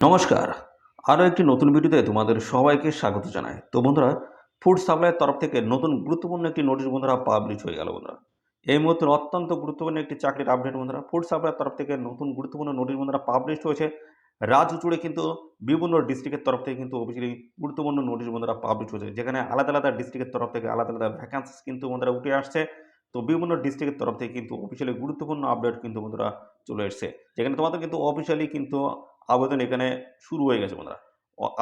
নমস্কার। আরও একটি নতুন ভিডিওতে তোমাদের সবাইকে স্বাগত জানাই। তো বন্ধুরা, ফুড সাপ্লাইয়ের তরফ থেকে নতুন গুরুত্বপূর্ণ একটি নোটিশ বন্ধুরা পাবলিশ হয়ে গেল বন্ধুরা। এই মুহূর্তে অত্যন্ত গুরুত্বপূর্ণ একটি চাকরির আপডেট বন্ধুরা। ফুড সাপ্লাইয়ের তরফ থেকে নতুন গুরুত্বপূর্ণ নোটিশ বন্ধুরা পাবলিশ হয়েছে। রাজ্য জুড়ে কিন্তু বিভিন্ন ডিস্ট্রিক্টের তরফ থেকে কিন্তু অফিসিয়ালি গুরুত্বপূর্ণ নোটিশ বন্ধুরা পাবলিশ হয়েছে। যেখানে আলাদা, আলাদা ডিস্ট্রিক্টের তরফ থেকে আলাদা, আলাদা ভ্যাকেন্সিস কিন্তু বন্ধুরা উঠে আসছে। তো বিভিন্ন ডিস্ট্রিক্টের তরফ থেকে কিন্তু অফিসিয়ালি গুরুত্বপূর্ণ আপডেট কিন্তু বন্ধুরা চলে এসছে। যেখানে তোমাদের কিন্তু অফিসিয়ালি কিন্তু আবেদন এখানে শুরু হয়ে গেছে বন্ধুরা।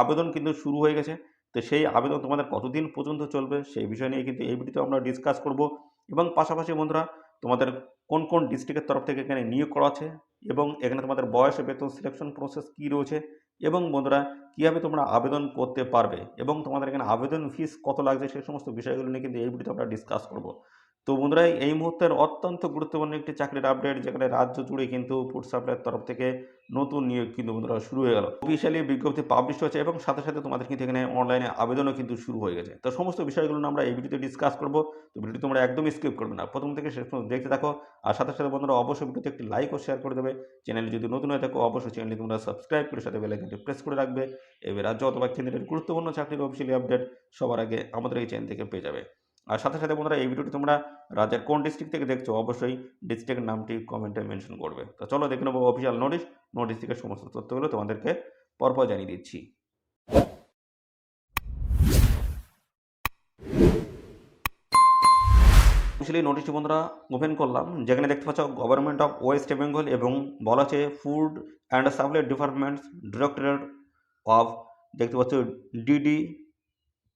আবেদন কিন্তু শুরু হয়ে গেছে। তো সেই আবেদন তোমাদের কতদিন পর্যন্ত চলবে সেই বিষয় নিয়ে কিন্তু এই ভিডিওতে আমরা ডিসকাস করব এবং পাশাপাশি বন্ধুরা তোমাদের কোন, কোন ডিস্ট্রিক্টের তরফ থেকে এখানে নিয়োগ করা আছে এবং এখানে তোমাদের বয়স, বেতন, সিলেকশন প্রসেস কী রয়েছে এবং বন্ধুরা কীভাবে তোমরা আবেদন করতে পারবে এবং তোমাদের এখানে আবেদন ফিস কত লাগছে সেই সমস্ত বিষয়গুলো নিয়ে কিন্তু এই ভিডিওতে আমরা ডিসকাস করব। তো বন্ধুরা এই মুহূর্তের অত্যন্ত গুরুত্বপূর্ণ একটি চাকরির আপডেট যেখানে রাজ্য জুড়ে কিন্তু ফুড সাপ্লাইয়ের তরফ থেকে নতুন নিয়োগ কিন্তু বন্ধুরা শুরু হয়ে গেল। অফিসিয়ালি বিজ্ঞপ্তি পাবলিশ হয়েছে এবং সাথে, সাথে তোমাদের কিন্তু এখানে অনলাইনে আবেদনও কিন্তু শুরু হয়ে গেছে। তো সমস্ত বিষয়গুলো আমরা এই ভিডিওতে ডিসকাস করব। তো ভিডিওটি তোমরা একদমই স্কিপ করবে না। প্রথম থেকে শেষ পর্যন্ত দেখতে থাকো। আর সাথে, সাথে বন্ধুরা অবশ্যই ভিডিওতে একটি লাইক ও শেয়ার করে দেবে। চ্যানেলে যদি নতুন হয়ে থাকো অবশ্যই চ্যানেলটি তোমরা সাবস্ক্রাইব করে সাথে বেল আইকনটি প্রেস করে রাখবে। এবার রাজ্য অথবা কেন্দ্রের গুরুত্বপূর্ণ চাকরির অফিসিয়ালি আপডেট সবার আগে আমাদের এই চ্যানেল থেকে পেয়ে যাবে। আর সাথে, সাথে বন্ধুরা এই ভিডিওটি তোমরা রাজ্যের কোন ডিস্ট্রিক্ট থেকে দেখছো অবশ্যই ডিস্ট্রিক্টের নামটি কমেন্টে মেনশন করবে। তো চলো দেখে নেবো অফিসিয়াল নোটিশ থেকে সমস্ত তথ্যগুলো তোমাদেরকে পরপর জানিয়ে দিচ্ছি। অফিসিয়ালি নোটিশটি বন্ধুরা ওপেন করলাম, যেখানে দেখতে পাচ্ছ গভর্নমেন্ট অফ ওয়েস্ট বেঙ্গল এবং বলা আছে food and supply departments directorate of, দেখতে পাচ্ছ ডিডি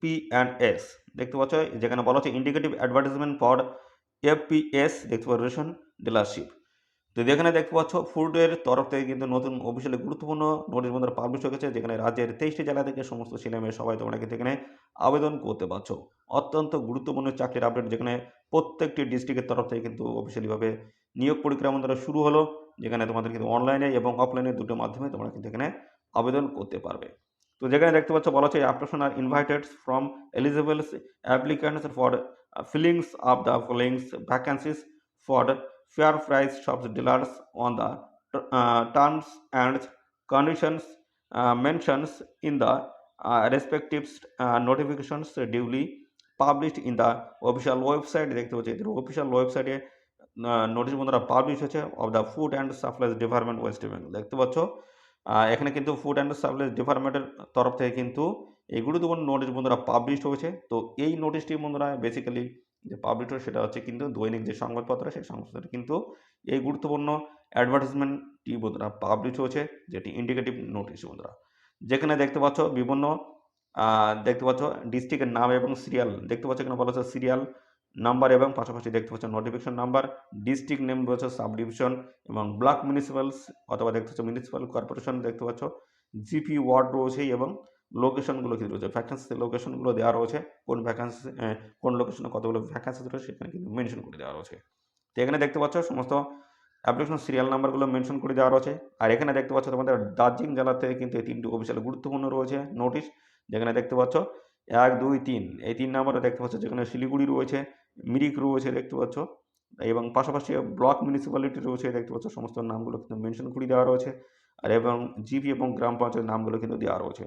P&S, দেখতে পাচ্ছ যেখানে বলা হচ্ছে ইন্ডিকেটিভ অ্যাডভার্টাইজমেন্ট ফর FPS, দেখতে পাচ্ছ রেশন ডিলারশিপ। তো যেখানে দেখতে পাচ্ছ ফুডের তরফ থেকে কিন্তু নতুন অফিসিয়ালি গুরুত্বপূর্ণ নোটিশ বন্ধুরা পাবলিশ হয়ে গেছে, যেখানে রাজ্যের 23টি জেলা থেকে সমস্ত ছেলেমেয়ে সবাই তোমরা কিন্তু এখানে আবেদন করতে পারছো। অত্যন্ত গুরুত্বপূর্ণ চাকরির আপডেট, যেখানে প্রত্যেকটি ডিস্ট্রিক্টের তরফ থেকে কিন্তু অফিসিয়ালিভাবে নিয়োগ প্রক্রিয়া বন্ধুরা শুরু হলো, যেখানে তোমাদের কিন্তু অনলাইনে এবং অফলাইনে দুটো মাধ্যমে তোমরা কিন্তু এখানে আবেদন করতে পারবে। তো যেখানে দেখতে পাচ্ছ বলা হচ্ছে application are invited from eligible applicants for fillings of the fillings vacancies for fair price shops dealers on the terms and conditions mentions in the respective notifications duly published in the official website, দেখতে পাচ্ছি এদের official ওয়েবসাইটে notice বন্ধুরা publish হয়েছে of the food and supplies department West Bengal. দেখতে পাচ্ছ এখানে কিন্তু ফুড অ্যান্ড সাপ্লাইজ ডিপার্টমেন্টের তরফ থেকে কিন্তু এই গুরুত্বপূর্ণ নোটিশ বন্ধুরা পাবলিশ হয়েছে। তো এই নোটিশটি বন্ধুরা বেসিক্যালি যে পাবলিশ হয় সেটা হচ্ছে কিন্তু দৈনিক যে সংবাদপত্র সেই সংবাদপত্রে কিন্তু এই গুরুত্বপূর্ণ অ্যাডভার্টাইজমেন্টটি বন্ধুরা পাবলিশ হয়েছে, যেটি ইন্ডিকেটিভ নোটিশ বন্ধুরা। যেখানে দেখতে পাচ্ছ বিভিন্ন দেখতে পাচ্ছ ডিস্ট্রিক্টের নাম এবং সিরিয়াল, দেখতে পাচ্ছ এখানে বলা হচ্ছে সিরিয়াল নাম্বার এবং পাশাপাশি দেখতে পাচ্ছ নোটিফিকেশন নাম্বার, ডিস্ট্রিক্ট নেম রয়েছে, সাব ডিভিশন এবং ব্লক মিউনিসিপ্যালস অথবা দেখতে পাচ্ছ মিউনিসিপ্যাল কর্পোরেশন, দেখতে পাচ্ছ জিপি ওয়ার্ড রয়েছে এবং লোকেশনগুলো কি রয়েছে, ভ্যাকেন্সি লোকেশনগুলো দেওয়া রয়েছে, কোন ভ্যাকেন্সি কোন লোকেশনে কতগুলো ভ্যাকেন্সি রয়েছে সেখানে কিন্তু মেনশন করে দেওয়া রয়েছে। তো এখানে দেখতে পাচ্ছ সমস্ত অ্যাপ্লিকেশন সিরিয়াল নাম্বারগুলো মেনশন করে দেওয়া রয়েছে। আর এখানে দেখতে পাচ্ছ তোমাদের দার্জিলিং জেলা থেকে কিন্তু এই তিনটি অফিসিয়াল গুরুত্বপূর্ণ রয়েছে নোটিশ, যেখানে দেখতে পাচ্ছ 1, 2, 3 এই 3 নম্বরে দেখতে পাচ্ছ যেখানে শিলিগুড়ি রয়েছে, মিরিক রয়েছে দেখতে পাচ্ছ এবং পাশাপাশি ব্লক মিউনিসিপ্যালিটি রয়েছে, দেখতে পাচ্ছ সমস্ত নামগুলো কিন্তু মেনশন করে দেওয়া রয়েছে আর এবং জিপি এবং গ্রাম পঞ্চায়েত নামগুলো কিন্তু দেওয়া রয়েছে।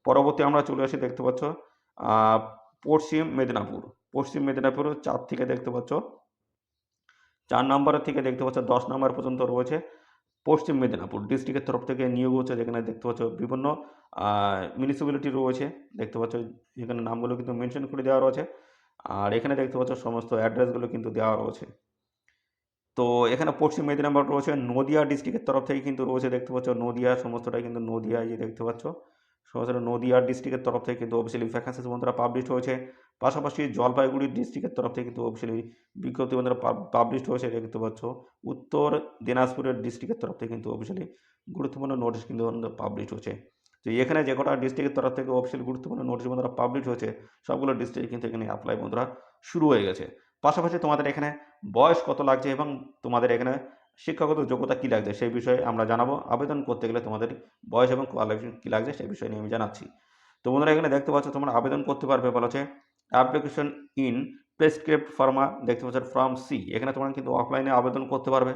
পরবর্তী আমরা চলে আসি, দেখতে পাচ্ছ পশ্চিম মেদিনীপুর, পশ্চিম মেদিনীপুর 4 থেকে দেখতে পাচ্ছ 4 নম্বরের থেকে দেখতে পাচ্ছ 10 নম্বর পর্যন্ত রয়েছে পশ্চিম মেদিনীপুর ডিস্ট্রিক্টের তরফ থেকে নিয়োগ হচ্ছে, যেখানে দেখতে পাচ্ছ বিভিন্ন মিউনিসিপ্যালিটি রয়েছে, দেখতে পাচ্ছ এখানে নামগুলো কিন্তু মেনশন করে দেওয়া রয়েছে আর এখানে দেখতে পাচ্ছ সমস্ত অ্যাড্রেসগুলো কিন্তু দেওয়া রয়েছে। তো এখানে পশ্চিম মেদিনীপুর রয়েছে, নদিয়া ডিস্ট্রিক্টের তরফ থেকে কিন্তু রয়েছে, দেখতে পাচ্ছ নদিয়া সমস্তটাই কিন্তু নদিয়া, এই যে দেখতে পাচ্ছ সমস্ত নদিয়া ডিস্ট্রিক্টের তরফ থেকে কিন্তু অফিসিয়ালি ভ্যাকেন্সিস বন্ধুরা পাবলিশ হয়েছে। পাশাপাশি জলপাইগুড়ি ডিস্ট্রিক্টের তরফ থেকে কিন্তু অফিসিয়ালি বিজ্ঞপ্তি বন্ধুরা পাবলিশ হয়েছে, দেখতে পাচ্ছ উত্তর দিনাজপুরের ডিস্ট্রিক্টের তরফ থেকে কিন্তু অফিসিয়ালি গুরুত্বপূর্ণ নোটিশ কিন্তু পাবলিশ হয়েছে। তো এখানে যে কটা ডিস্ট্রিক্টের তরফ থেকে অফিসিয়ালি গুরুত্বপূর্ণ নোটিশ বন্ধুরা পাবলিশ হয়েছে সবগুলো ডিস্ট্রিক্ট কিন্তু এখানে অ্যাপ্লাই বন্ধুরা শুরু হয়ে গেছে। পাশাপাশি তোমাদের এখানে বয়স কত লাগছে এবং তোমাদের এখানে শিক্ষাগত যোগ্যতা কী লাগছে সেই বিষয়ে আমরা জানাবো। আবেদন করতে গেলে তোমাদের বয়স এবং কোয়ালিফিকেশন কী লাগছে সেই বিষয় নিয়ে আমি জানাচ্ছি। তো বন্ধুরা এখানে দেখতে পাচ্ছ তোমরা আবেদন করতে পারবে, বলা হচ্ছে অ্যাপ্লিকেশন ইন প্রেসক্রিপ্ট ফর্মা, দেখতে পাচ্ছ ফর্ম সি, এখানে তোমরা কিন্তু অফলাইনে আবেদন করতে পারবে।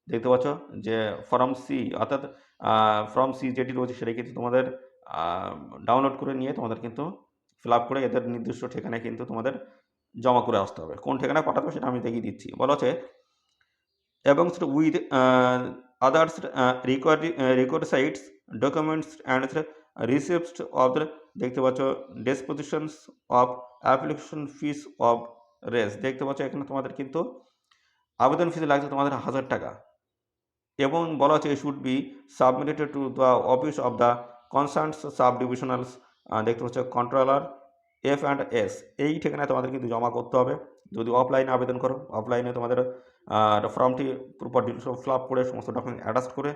দেখতে পাচ্ছ যে ফর্ম সি অর্থাৎ ফর্ম সি যেটি রয়েছে সেটা কিন্তু তোমাদের ডাউনলোড করে নিয়ে তোমাদের কিন্তু ফিল আপ করে এদের নির্দিষ্ট ঠিকানায় কিন্তু তোমাদের জমা করে আসতে হবে। কোন ঠিকানায় পাঠাতে হবে সেটা আমি দেখিয়ে দিচ্ছি। বলা হচ্ছে এবং with others requisites documents and receipts of the দেখতে পাচ্ছ dispositions of application fees of res দেখতে পাচ্ছ এখানে তোমাদের কিন্তু আবেদন ফিস লাগছে তোমাদের 1000 টাকা এবং বলা হচ্ছে should be submitted to the office of the concerns sub divisionals দেখতে পাচ্ছ কন্ট্রোলার F&S এই ঠিকানায় তোমাদের কিন্তু জমা করতে হবে। যদি অফলাইনে আবেদন করো অফলাইনে তোমাদের ফর্মটি প্রপার ডিটেলস ফিল আপ করে সমস্ত ডকুমেন্ট অ্যাটাচ করে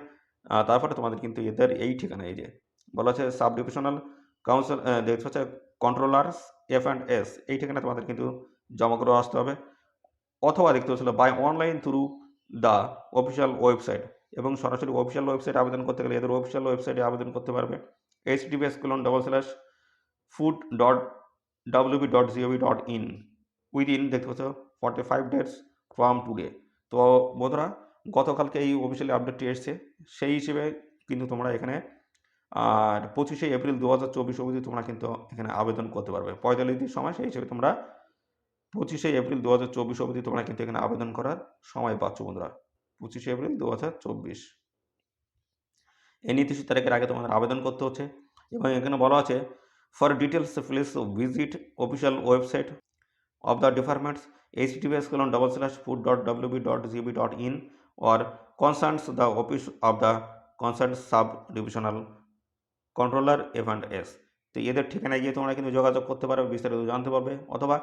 তারপরে তোমাদের কিন্তু এদের এই ঠিকানা এই যে বলা হচ্ছে সাব ডিভিশনাল কাউন্সিল দেখতে হচ্ছে কন্ট্রোলার্স F&S এই ঠিকানায় তোমাদের কিন্তু জমা করে আসতে হবে। অথবা দেখতে হচ্ছিল by online through the official website এবং সরাসরি অফিসিয়াল ওয়েবসাইটে আবেদন করতে গেলে এদের অফিসিয়াল ওয়েবসাইটে আবেদন করতে পারবে https://food.wb.gov.in উইদিন দেখতে পাচ্ছ 45 ডেজ ফ্রম টুডে। তো বন্ধুরা গতকালকে এই অফিসিয়ালি আপডেটটি এসছে সেই হিসেবে কিন্তু তোমরা এখানে আর 25শে এপ্রিল 2024 অবধি তোমরা কিন্তু এখানে আবেদন করতে পারবে 45 দিন সময় সেই হিসেবে তোমরা 25শে এপ্রিল 2024 অবধি তোমরা কিন্তু এখানে আবেদন করার সময় পাচ্ছ বন্ধুরা 25শে এপ্রিল 2024 এই নির্দিষ্ট তারিখের আগে তোমাদের আবেদন করতে হচ্ছে এবং এখানে বলা আছে for details please visit official website of the departments https://food.wb.gb.in or concerns the office of the concerned sub divisional controller F&S তো এদের ঠিকানায় গিয়ে তোমরা কিন্তু যোগাযোগ করতে পারবে বিস্তারিত জানতে পারবে অথবা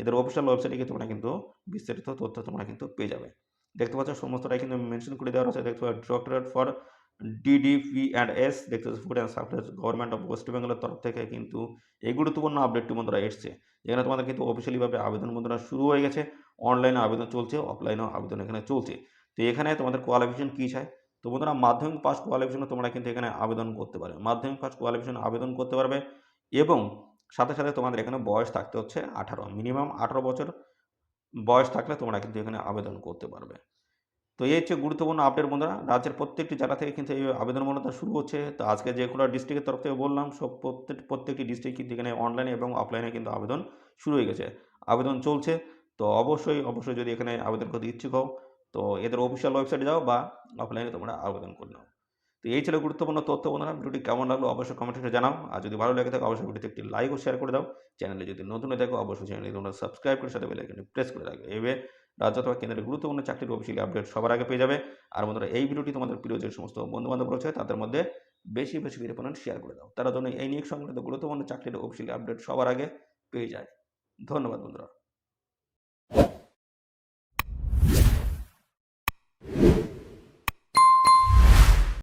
এদের অফিসিয়াল ওয়েবসাইটে গিয়ে তোমরা কিন্তু বিস্তারিত তথ্য তোমরা কিন্তু পেয়ে যাবে। দেখতে পাচ্ছ সমস্তটাই কিন্তু মেনশন করে দেওয়া আছে। দেখতে পাচ্ছ ডিরেক্টরেট ফর DDP&S দেখতে পাচ্ছ food and supplies government of West বেঙ্গলের তরফ থেকে কিন্তু এই গুরুত্বপূর্ণ আপডেটটি বন্ধুরা এসছে যেখানে তোমাদের কিন্তু অফিসিয়ালিভাবে আবেদন বন্ধুরা শুরু হয়ে গেছে। অনলাইনে আবেদন চলছে অফলাইনেও আবেদন এখানে চলছে। তো এখানে তোমাদের কোয়ালিফিকেশন কী চাই তো বন্ধুরা মাধ্যমিক পাস কোয়ালিফিকেশনে তোমরা কিন্তু এখানে আবেদন করতে পারবে মাধ্যমিক পাস কোয়ালিফিকেশন আবেদন করতে পারবে এবং সাথে সাথে তোমাদের এখানে বয়স থাকতে হচ্ছে 18 মিনিমাম 18 বছর বয়স থাকলে তোমরা কিন্তু এখানে আবেদন করতে পারবে। তো এই হচ্ছে গুরুত্বপূর্ণ আপডেট বন্ধুরা রাজ্যের প্রত্যেকটি জেলা থেকে কিন্তু এই আবেদন মূলত শুরু হচ্ছে। তো আজকে যে কোনো ডিস্ট্রিক্টের তরফ থেকে বললাম সব প্রত্যেকটি ডিস্ট্রিক্ট কিন্তু এখানে অনলাইনে এবং অফলাইনে কিন্তু আবেদন শুরু হয়ে গেছে আবেদন চলছে। তো অবশ্যই যদি এখানে আবেদন করতে ইচ্ছুক হও তো এদের অফিসিয়াল ওয়েবসাইটে যাও বা অফলাইনে তোমরা আবেদন করে নাও। তো এই ছিল গুরুত্বপূর্ণ তথ্য বন্ধুরা ভিডিওটি কেমন লাগলো অবশ্যই কমেন্টে জানাও আর যদি ভালো লাগে থাকে অবশ্যই ভিডিওতে একটি লাইক ও শেয়ার করে দাও। চ্যানেলে যদি নতুন হয়ে থাকো অবশ্যই চ্যানেলে তোমরা সাবস্ক্রাইব করে সাথে বেল আইকনটি প্রেস করে রাখবে এইভাবে রাজ্য অথবা কেন্দ্রের গুরুত্বপূর্ণ চাকরির অফিসিয়ালি আপডেট সবার আগে পেয়ে যাবে। আর বন্ধুরা এই ভিডিওটি তোমাদের প্রিয় যে সমস্ত বন্ধুবান্ধব রয়েছে তাদের মধ্যে বেশি করে শেয়ার করে দাও তারা জন্য এই নিয়ে সংক্রান্ত গুরুত্বপূর্ণ চাকরির অফিসিয়ালি আপডেট সবার আগে পেয়ে যায়। ধন্যবাদ বন্ধুরা।